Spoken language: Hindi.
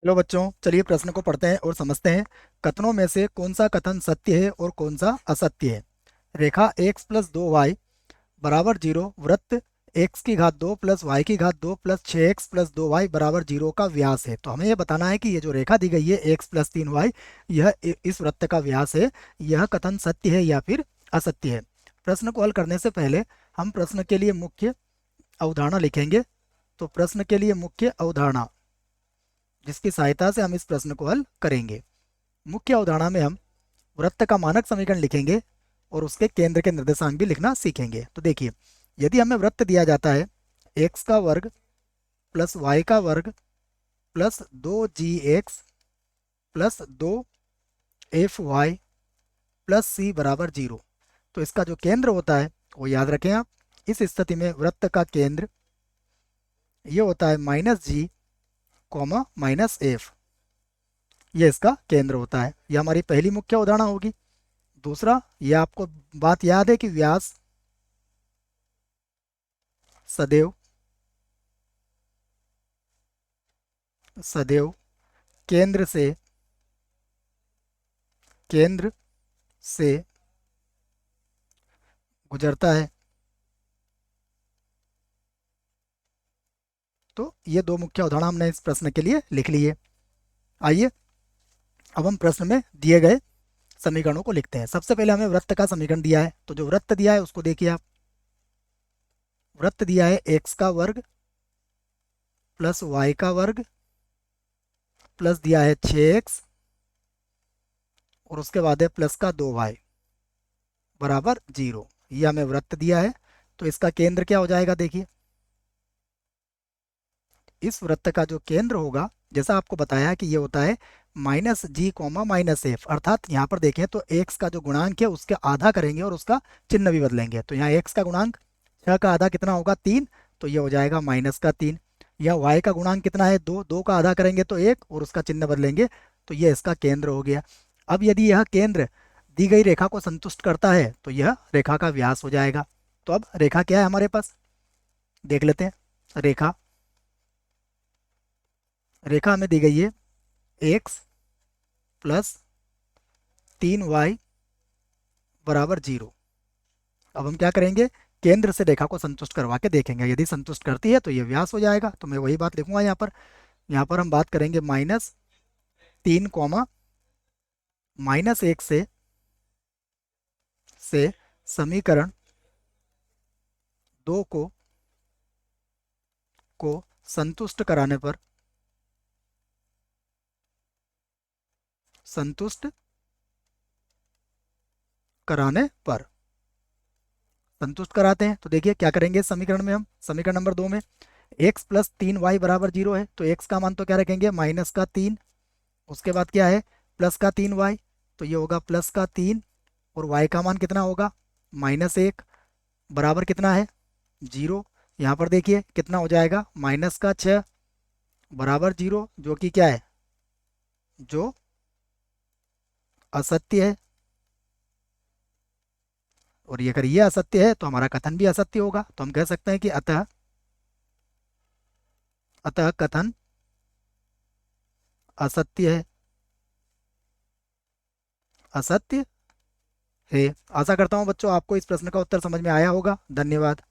हेलो बच्चों, चलिए प्रश्न को पढ़ते हैं और समझते हैं। कथनों में से कौन सा कथन सत्य है और कौन सा असत्य है। रेखा x प्लस 2y बराबर जीरो वृत्त x की घात 2 प्लस वाई की घात 2 प्लस 6x प्लस 2y बराबर जीरो का व्यास है। तो हमें यह बताना है कि ये जो रेखा दी गई है x प्लस 3y, यह इस वृत्त का व्यास है। यह कथन सत्य है या फिर असत्य है। प्रश्न को हल करने से पहले हम प्रश्न के लिए मुख्य अवधारणा लिखेंगे। तो प्रश्न के लिए मुख्य अवधारणा जिसकी सहायता से हम इस प्रश्न को हल करेंगे। मुख्य अवधारणा में हम वृत्त का मानक समीकरण लिखेंगे और उसके केंद्र के निर्देशांक भी लिखना सीखेंगे। तो देखिए, यदि हमें वृत्त दिया जाता है एक्स का वर्ग प्लस वाई का वर्ग plus 2 G X plus 2 F Y plus C बराबर जीरो, तो इसका जो केंद्र होता है वो याद रखें आप। इस स्थिति में वृत्त का केंद्र ये होता है -g, -f। ये इसका केंद्र होता है। ये हमारी पहली मुख्य अवधारणा होगी। दूसरा, ये आपको बात याद है कि व्यास सदैव सदैव केंद्र से केंद्र से गुजरता है। तो ये दो मुख्य उदाहरण हमने इस प्रश्न के लिए लिख लिए। आइए अब हम प्रश्न में दिए गए समीकरणों को लिखते हैं। सबसे पहले हमें वृत्त का समीकरण दिया है, तो जो वृत्त दिया है उसको देखिए आप। वृत्त दिया है एक्स का वर्ग प्लस वाई का वर्ग प्लस दिया है 6x और उसके बाद है प्लस का 2y बराबर जीरो। ये हमें वृत्त दिया है। तो इसका केंद्र क्या हो जाएगा, देखिए। इस वृत्त का जो केंद्र होगा, जैसा आपको बताया कि ये होता है -g, -f, अर्थात यहाँ पर देखें तो x का जो गुणांक है उसके आधा करेंगे और उसका चिन्ह भी बदलेंगे। तो यहाँ x का गुणांक 6 का आधा कितना होगा, 3, तो ये हो जाएगा -3। यहाँ y का गुणांक कितना है, 2, 2 का आधा करेंगे तो 1 और उसका चिन्ह बदलेंगे, तो ये इसका केंद्र हो गया। अब यदि यह केंद्र दी गई रेखा को संतुष्ट करता है तो यह रेखा का व्यास हो जाएगा। तो अब रेखा क्या है हमारे पास, देख लेते हैं। रेखा रेखा हमें दी गई है एक्स प्लस 3y बराबर जीरो। अब हम क्या करेंगे, केंद्र से रेखा को संतुष्ट करवा के देखेंगे। यदि संतुष्ट करती है तो ये व्यास हो जाएगा। तो मैं वही बात लिखूंगा यहाँ पर। यहाँ पर हम बात करेंगे -3, -1 से समीकरण 2 को संतुष्ट कराने पर संतुष्ट कराने पर संतुष्ट कराते हैं। तो देखिए क्या करेंगे इस समीकरण में, हम समीकरण नंबर 2 में x प्लस 3y बराबर जीरो है, तो x का मान तो क्या रखेंगे, -3। उसके बाद क्या है, प्लस का 3y, तो ये होगा +3। और y का मान कितना होगा, -1 बराबर कितना है, जीरो। यहाँ पर देखिए कितना हो जाएगा, -6 बराबर जीरो, जो कि क्या है, जो असत्य है। और ये अगर ये असत्य है तो हमारा कथन भी असत्य होगा। तो हम कह सकते हैं कि अतः अतः कथन असत्य है, असत्य है। आशा करता हूँ बच्चों आपको इस प्रश्न का उत्तर समझ में आया होगा। धन्यवाद।